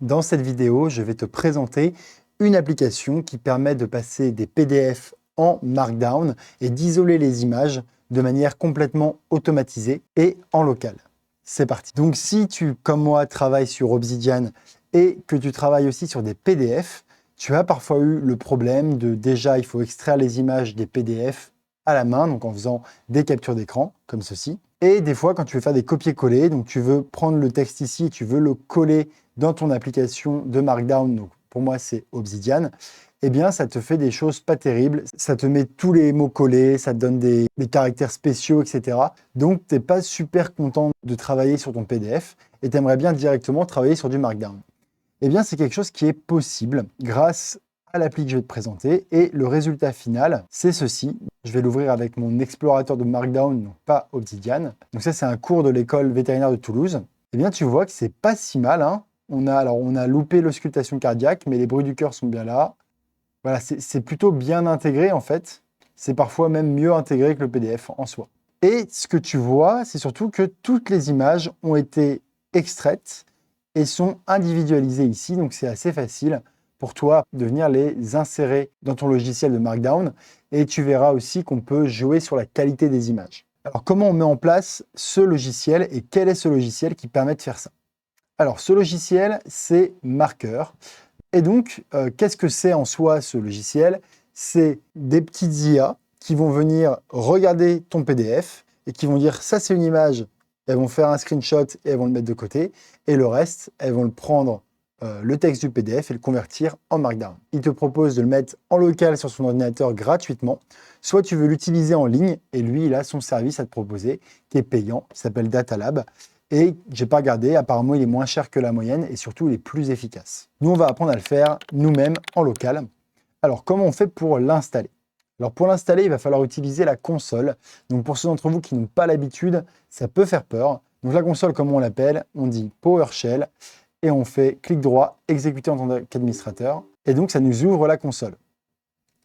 Dans cette vidéo, je vais te présenter une application qui permet de passer des PDF en Markdown et d'isoler les images de manière complètement automatisée et en local. C'est parti. Donc si tu, comme moi, travailles sur Obsidian et que tu travailles aussi sur des PDF, tu as parfois eu le problème de déjà, il faut extraire les images des PDF à la main, donc en faisant des captures d'écran, comme ceci. Et des fois, quand tu veux faire des copier-coller, donc tu veux prendre le texte ici et tu veux le coller dans ton application de Markdown, donc pour moi c'est Obsidian, eh bien ça te fait des choses pas terribles. Ça te met tous les mots collés, ça te donne des caractères spéciaux, etc. Donc tu n'es pas super content de travailler sur ton PDF et tu aimerais bien directement travailler sur du Markdown. Eh bien c'est quelque chose qui est possible grâce à l'appli que je vais te présenter et le résultat final, c'est ceci. Je vais l'ouvrir avec mon explorateur de Markdown, donc pas Obsidian. Donc ça c'est un cours de l'école vétérinaire de Toulouse. Eh bien tu vois que c'est pas si mal, hein. On a loupé l'auscultation cardiaque, mais les bruits du cœur sont bien là. Voilà, c'est plutôt bien intégré en fait. C'est parfois même mieux intégré que le PDF en soi. Et ce que tu vois, c'est surtout que toutes les images ont été extraites et sont individualisées ici. Donc c'est assez facile pour toi de venir les insérer dans ton logiciel de Markdown. Et tu verras aussi qu'on peut jouer sur la qualité des images. Alors comment on met en place ce logiciel et quel est ce logiciel qui permet de faire ça? Alors, ce logiciel, c'est Marker. Et donc, qu'est-ce que c'est en soi ce logiciel? C'est des petites IA qui vont venir regarder ton PDF et qui vont dire ça c'est une image, elles vont faire un screenshot et elles vont le mettre de côté. Et le reste, elles vont le prendre, le texte du PDF et le convertir en Markdown. Il te propose de le mettre en local sur son ordinateur gratuitement. Soit tu veux l'utiliser en ligne et lui, il a son service à te proposer qui est payant, qui s'appelle Datalab. Et j'ai pas regardé, apparemment il est moins cher que la moyenne et surtout il est plus efficace. Nous on va apprendre à le faire nous-mêmes en local. Alors comment on fait pour l'installer? Alors pour l'installer, il va falloir utiliser la console. Donc pour ceux d'entre vous qui n'ont pas l'habitude, ça peut faire peur. Donc la console, comment on l'appelle? On dit PowerShell et on fait clic droit, exécuter en tant qu'administrateur. Et donc ça nous ouvre la console.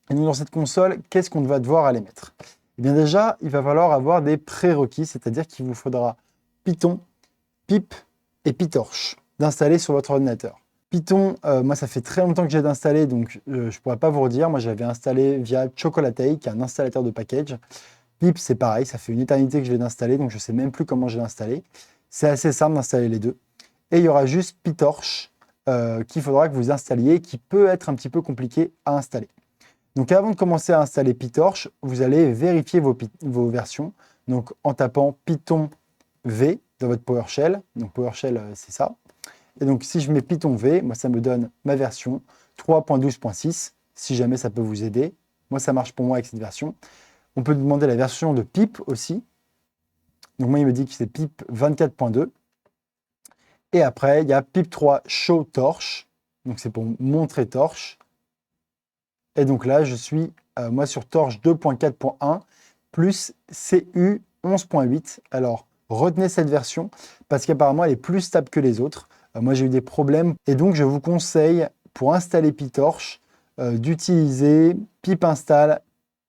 Et donc dans cette console, qu'est-ce qu'on va devoir aller mettre? Eh bien déjà, il va falloir avoir des prérequis, c'est-à-dire qu'il vous faudra Python, pip et PyTorch d'installer sur votre ordinateur. Python, moi ça fait très longtemps que j'ai d'installer, donc je ne pourrais pas vous redire. Moi j'avais installé via Chocolatey, qui est un installateur de package. Pip c'est pareil, ça fait une éternité que je l'ai d'installer, donc je ne sais même plus comment je l'ai installé. C'est assez simple d'installer les deux. Et il y aura juste PyTorch qu'il faudra que vous installiez, qui peut être un petit peu compliqué à installer. Donc avant de commencer à installer PyTorch, vous allez vérifier vos versions, donc en tapant Python V dans votre PowerShell. Donc PowerShell, c'est ça. Et donc si je mets Python V, moi ça me donne ma version 3.12.6, si jamais ça peut vous aider. Moi ça marche pour moi avec cette version. On peut demander la version de pip aussi. Donc moi il me dit que c'est pip 24.2. Et après il y a pip3 show torch. Donc c'est pour montrer torch. Et donc là je suis moi sur torch 2.4.1 plus CU 11.8. Alors retenez cette version parce qu'apparemment elle est plus stable que les autres. Moi j'ai eu des problèmes et donc je vous conseille pour installer PyTorch d'utiliser pip install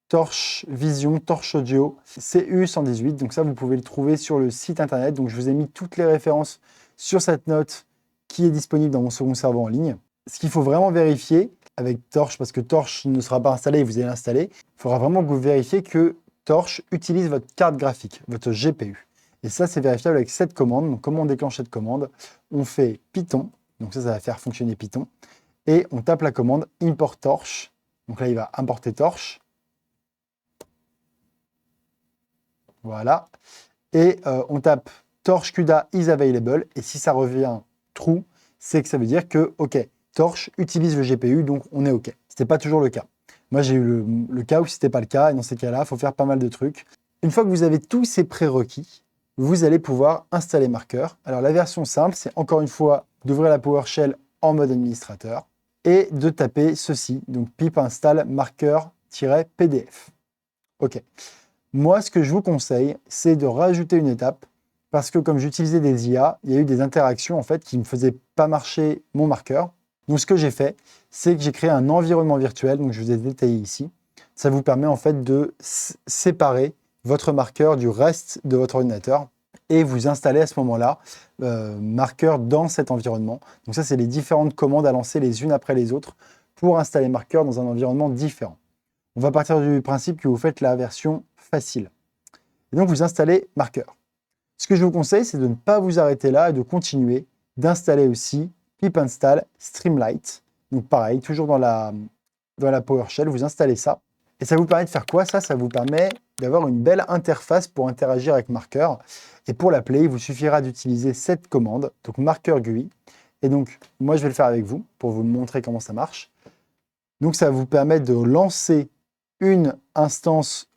Torch Vision, Torch Audio, CU118. Donc ça vous pouvez le trouver sur le site internet. Donc je vous ai mis toutes les références sur cette note qui est disponible dans mon second serveur en ligne. Ce qu'il faut vraiment vérifier avec Torch, parce que Torch ne sera pas installé et vous allez l'installer, il faudra vraiment que vous vérifiez que Torch utilise votre carte graphique, votre GPU. Et ça, c'est vérifiable avec cette commande. Donc, comment on déclenche cette commande? On fait Python. Donc ça va faire fonctionner Python. Et on tape la commande import torch. Donc là, il va importer torch. Voilà. Et on tape torch CUDA is available. Et si ça revient true, c'est que ça veut dire que, OK, Torch utilise le GPU, donc on est OK. Ce n'était pas toujours le cas. Moi, j'ai eu le cas où ce n'était pas le cas. Et dans ces cas-là, il faut faire pas mal de trucs. Une fois que vous avez tous ces prérequis, vous allez pouvoir installer Marker. Alors la version simple, c'est encore une fois d'ouvrir la PowerShell en mode administrateur et de taper ceci, donc pip install marker-pdf. OK. Moi, ce que je vous conseille, c'est de rajouter une étape parce que comme j'utilisais des IA, il y a eu des interactions en fait qui ne me faisaient pas marcher mon marqueur. Donc ce que j'ai fait, c'est que j'ai créé un environnement virtuel, donc je vous ai détaillé ici. Ça vous permet en fait de séparer votre marqueur du reste de votre ordinateur. et vous installez à ce moment-là Marker dans cet environnement. Donc ça, c'est les différentes commandes à lancer les unes après les autres pour installer Marker dans un environnement différent. On va partir du principe que vous faites la version facile. Et donc, vous installez Marker. Ce que je vous conseille, c'est de ne pas vous arrêter là et de continuer d'installer aussi pip install Streamlight. Donc pareil, toujours dans la PowerShell, vous installez ça. Et ça vous permet de faire quoi? Ça vous permet d'avoir une belle interface pour interagir avec Marker. Et pour l'appeler, il vous suffira d'utiliser cette commande, donc Marker GUI. Et donc, moi, je vais le faire avec vous pour vous montrer comment ça marche. Donc, ça vous permet de lancer une instance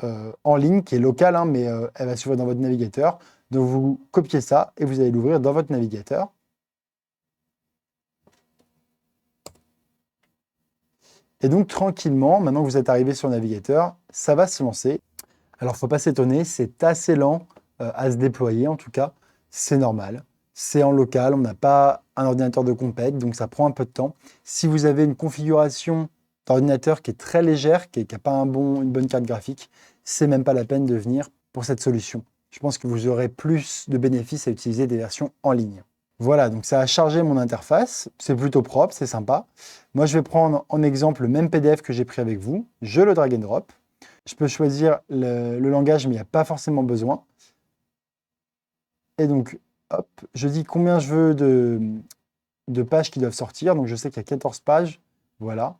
en ligne qui est locale, hein, mais elle va s'ouvrir dans votre navigateur. Donc, vous copiez ça et vous allez l'ouvrir dans votre navigateur. Et donc, tranquillement, maintenant que vous êtes arrivé sur le navigateur, ça va se lancer. Alors, il ne faut pas s'étonner, c'est assez lent à se déployer, en tout cas, c'est normal. C'est en local, on n'a pas un ordinateur de compète, donc ça prend un peu de temps. Si vous avez une configuration d'ordinateur qui est très légère, qui n'a pas une bonne carte graphique, c'est même pas la peine de venir pour cette solution. Je pense que vous aurez plus de bénéfices à utiliser des versions en ligne. Voilà, donc ça a chargé mon interface, c'est plutôt propre, c'est sympa. Moi, je vais prendre en exemple le même PDF que j'ai pris avec vous, je le drag and drop. Je peux choisir le langage, mais il n'y a pas forcément besoin. Et donc, hop, je dis combien je veux de pages qui doivent sortir. Donc, je sais qu'il y a 14 pages, voilà.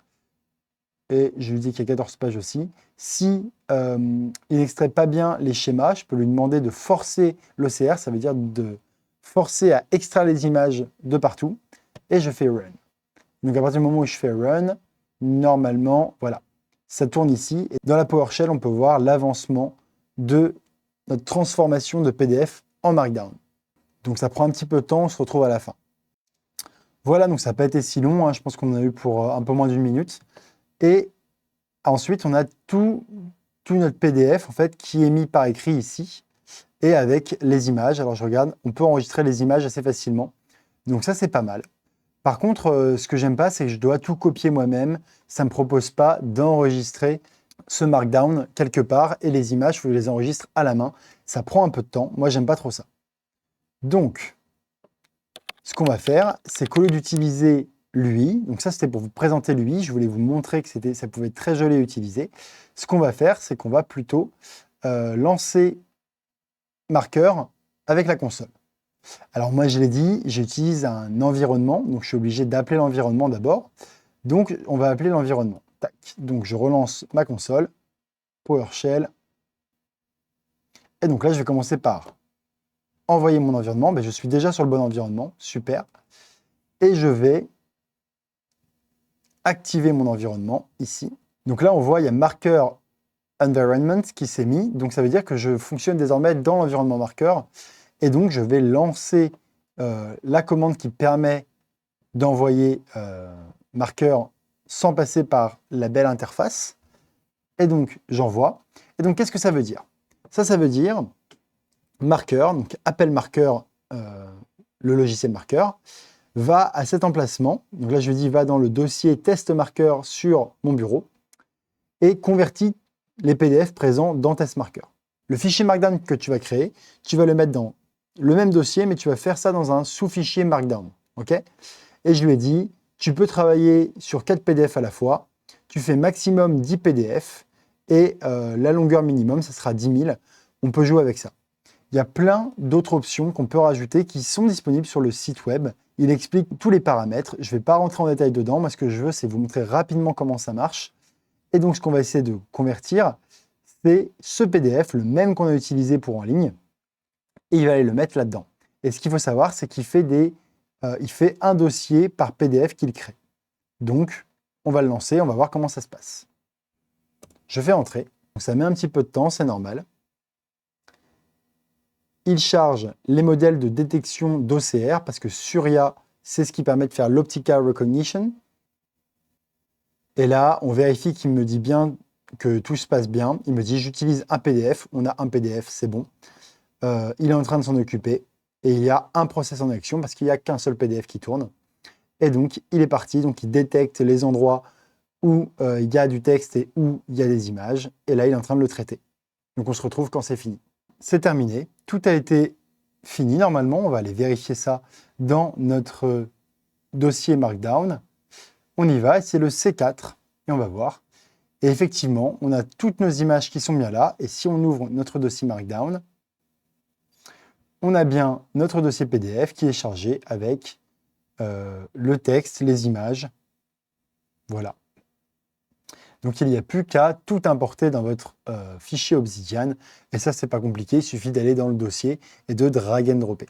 Et je lui dis qu'il y a 14 pages aussi. Si il n'extrait pas bien les schémas, je peux lui demander de forcer l'OCR, ça veut dire de forcer à extraire les images de partout, et je fais Run. Donc à partir du moment où je fais Run, normalement, voilà, ça tourne ici. Et dans la PowerShell, on peut voir l'avancement de notre transformation de PDF en Markdown. Donc ça prend un petit peu de temps, on se retrouve à la fin. Voilà, donc ça n'a pas été si long, hein, je pense qu'on en a eu pour un peu moins d'1 minute. Et ensuite, on a tout notre PDF en fait, qui est mis par écrit ici, et avec les images. Alors je regarde, on peut enregistrer les images assez facilement. Donc ça, c'est pas mal. Par contre, ce que j'aime pas, c'est que je dois tout copier moi-même. Ça ne me propose pas d'enregistrer ce Markdown quelque part. Et les images, il faut que je les enregistre à la main. Ça prend un peu de temps. Moi, j'aime pas trop ça. Donc, ce qu'on va faire, c'est qu'au lieu d'utiliser l'UI, donc ça, c'était pour vous présenter l'UI. Je voulais vous montrer que ça pouvait être très joli à utiliser. Ce qu'on va faire, c'est qu'on va plutôt lancer Marker avec la console. Alors moi, je l'ai dit, j'utilise un environnement, donc je suis obligé d'appeler l'environnement d'abord. Donc, on va appeler l'environnement. Tac. Donc, je relance ma console, PowerShell. Et donc là, je vais commencer par envoyer mon environnement. Ben, je suis déjà sur le bon environnement, super. Et je vais activer mon environnement ici. Donc là, on voit, il y a Marker Environment qui s'est mis. Donc, ça veut dire que je fonctionne désormais dans l'environnement Marker. Et donc, je vais lancer la commande qui permet d'envoyer Marker sans passer par la belle interface. Et donc, j'envoie. Et donc, qu'est-ce que ça veut dire? Ça veut dire Marker, donc appelle Marker, le logiciel Marker, va à cet emplacement. Donc là, je lui dis, va dans le dossier test Marker sur mon bureau et convertit les PDF présents dans Test Marker. Le fichier Markdown que tu vas créer, tu vas le mettre dans le même dossier, mais tu vas faire ça dans un sous-fichier Markdown. Okay, et je lui ai dit, tu peux travailler sur 4 PDF à la fois, tu fais maximum 10 PDF, et la longueur minimum, ça sera 10 000. On peut jouer avec ça. Il y a plein d'autres options qu'on peut rajouter qui sont disponibles sur le site web. Il explique tous les paramètres. Je ne vais pas rentrer en détail dedans. Moi, ce que je veux, c'est vous montrer rapidement comment ça marche. Et donc, ce qu'on va essayer de convertir, c'est ce PDF, le même qu'on a utilisé pour en ligne, et il va aller le mettre là-dedans. Et ce qu'il faut savoir, c'est qu'il fait il fait un dossier par PDF qu'il crée. Donc, on va le lancer, on va voir comment ça se passe. Je fais entrer. Donc, ça met un petit peu de temps, c'est normal. Il charge les modèles de détection d'OCR, parce que Surya, c'est ce qui permet de faire l'Optical Recognition. Et là, on vérifie qu'il me dit bien que tout se passe bien. Il me dit, j'utilise un PDF. On a un PDF, c'est bon. Il est en train de s'en occuper. Et il y a un process en action parce qu'il n'y a qu'un seul PDF qui tourne. Et donc, il est parti. Donc, il détecte les endroits où il y a du texte et où il y a des images. Et là, il est en train de le traiter. Donc, on se retrouve quand c'est fini. C'est terminé. Tout a été fini normalement. On va aller vérifier ça dans notre dossier Markdown. On y va, c'est le C4 et on va voir. Et effectivement, on a toutes nos images qui sont bien là. Et si on ouvre notre dossier Markdown, on a bien notre dossier PDF qui est chargé avec le texte, les images. Voilà. Donc il n'y a plus qu'à tout importer dans votre fichier Obsidian. Et ça, c'est pas compliqué, il suffit d'aller dans le dossier et de drag and dropper.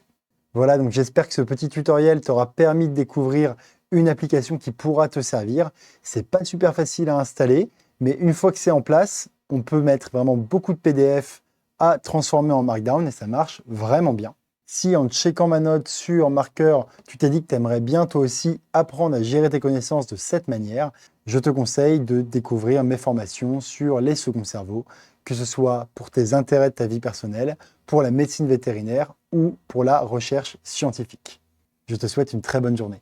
Voilà, donc j'espère que ce petit tutoriel t'aura permis de découvrir une application qui pourra te servir. C'est pas super facile à installer, mais une fois que c'est en place, on peut mettre vraiment beaucoup de PDF à transformer en Markdown et ça marche vraiment bien. Si en checkant ma note sur Marker, tu t'es dit que tu aimerais bien toi aussi apprendre à gérer tes connaissances de cette manière, je te conseille de découvrir mes formations sur les seconds cerveaux, que ce soit pour tes intérêts de ta vie personnelle, pour la médecine vétérinaire ou pour la recherche scientifique. Je te souhaite une très bonne journée.